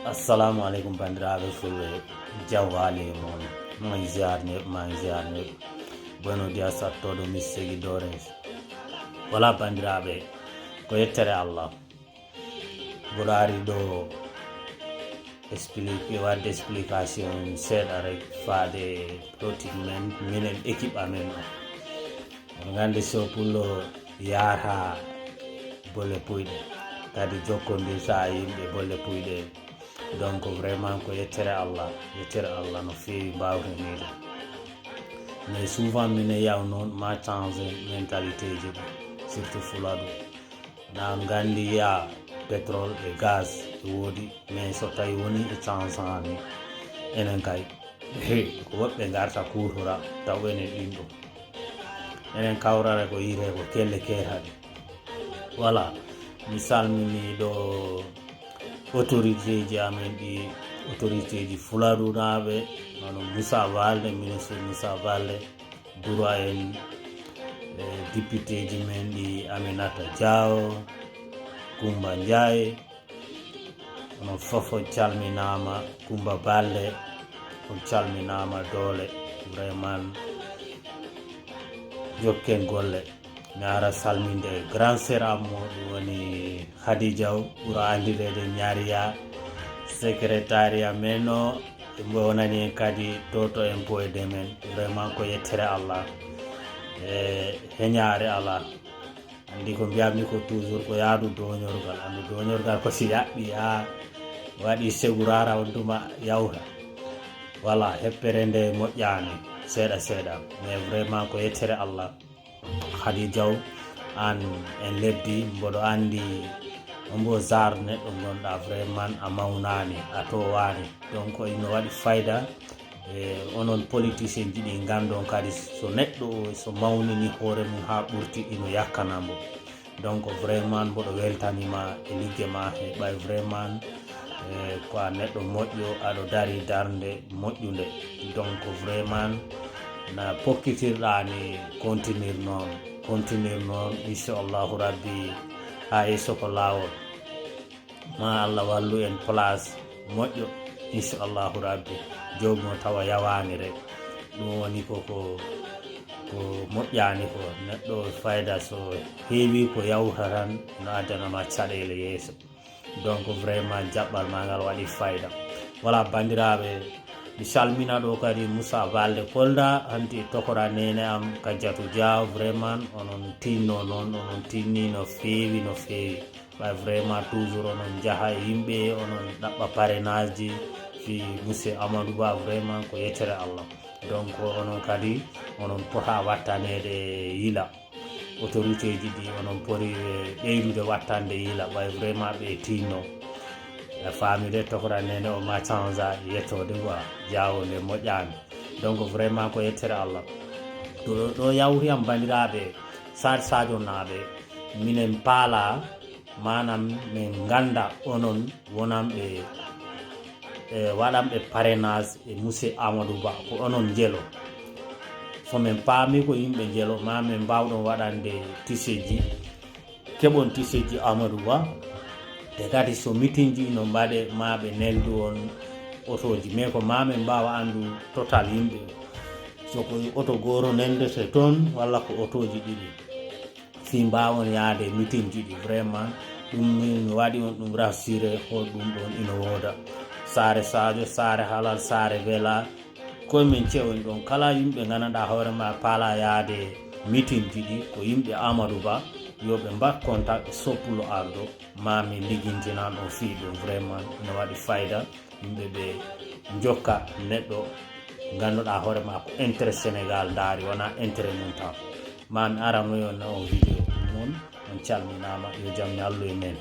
Assalamu alaikum bandiraɓe fulɓe jawwali moon mangi ziar neɓ bono dia sattoɗo missegi dore wala bandiraɓe ko yettere allah mboɗo ari ɗo wadde explication seeɗa rek faade politique men minen équipe amen o oɗo gandi so pullo yaata bolle puyɗe kadi jokkodirta yimɓe bolle puyɗe donc vraiment ko yettere allah no fewi mbawtenide mais souvent mine yaw noon ma change mentalité ji ɗo surtout fulaɗo na gandi ya pétrole e gaz e woodi mais so tawi woni e changeni enen kay ko woɓɓe garta kutora taw enen ɗin ɗo enen kawrare ko yite ko kelle keetaɗe voilà mi salmini ɗo autorité ji amen ɗi autorité ji fulaɗunaɓe nono Moussa Balde ministre Moussa Balde droit en député ji men ɗi Aminata Diaw Coumba Ndiaye onon fofo calminama Coumba Balde on calminama doole vraiment jokken golle mi ara salminde grand sœur ammo ɗum woni Khady Diaw ɓuura andirede ñaariya secrétariat men o mbo wonani en kadi toto impôt e domaine vraiment ko yettere allah e heñare ala andi ko mbiyami ko toujours ko yaadu doñorgal andu doñorgal ko si yaɓɓi ha waɗi segurara on tuma yawta voilà heppere nde moƴƴani seeɗa mais vraiment ko yettere allah Khady Diaw an en lebdi mboɗo andi ombo zar neɗɗo gonɗa vraiment a mawnani a towani donc ino waɗi fayda e onon politicien ji ɗi gandon kadi so neɗɗo so mawnini hoore mum ha ɓurti ino yakkanamo donc vraiment mboɗo weltanima e ligge ma heɓay vraiment ko a neɗɗo moƴƴo aɗo dari darde moƴƴude donc vraiment na pokkitirɗani continuer noon inchallahu rabbi ha yesso ko lawol ma allah wallu en place moƴƴo inchallahu rabbi jomum tawa yawani rek ɗum woni ko moƴƴani ko neɗɗo fayda so heewi ko yawta tan no addanama caɗele yeeso donc vraiment jaɓɓal ma ngal waɗi fayda voilà bandiraɓe mi salmina ɗo kadi Moussa Balde Kolda hanti tokora nene am Kadiatou Diaw vraiment onon tinno noon onon tinni no fewi ɓay vraiment toujours onon jaaha e yimɓe onon ɗaɓɓa parrainage ji fi monsieur Amadou Ba vraiment ko yettere allah donc onon kadi onon pota wattanede yila autorité ji ɗi onon poti ɓeydude wattande yila ɓay vraiment ɓe tinno famille tokora nene o ma change yettode quoi jawo nde moƴƴani donc vraiment ko yettere allah ɗo yawriyam bandiraɓe Sadio naɓe minen paala manam min ganda onon wonanɓe waɗanɓe parrainage e monsieur Amadou Ba ko onon jeelo somin paami ko yimɓe jeelo ma min mbawɗon waɗande tiseji keɓon tiseji Amadou Ba te kadi so meeting ji no mbaɗe maɓe neldu on otoji mais ko mamin mbawa andu total yimɓe soko auto goro neldete toon walla ko autoji ɗiɗi fi mbawon yaade meeting ji ɗi vraiment ɗum mi waɗi on ɗum rassuré ho ɗum ɗon ina wooda Saare Sadio Saare Halal Saare Vela komin cewoni ɗon kala yimɓe gandanɗa hoorema paala yaade meeting ji ɗi ko yimɓe Amadou Ba yoɓe mbat contact soppulo arɗo mami ligguintinan on fi ɗum vraiment ina waɗi fayda yimɓe ɓe jokka neɗɗo ganduɗa hoorema ko intérêt Sénégal daari wona intérêt mum taw mami aranoyon on vidéo ɗum noon on calminama yo jaam ñallu e men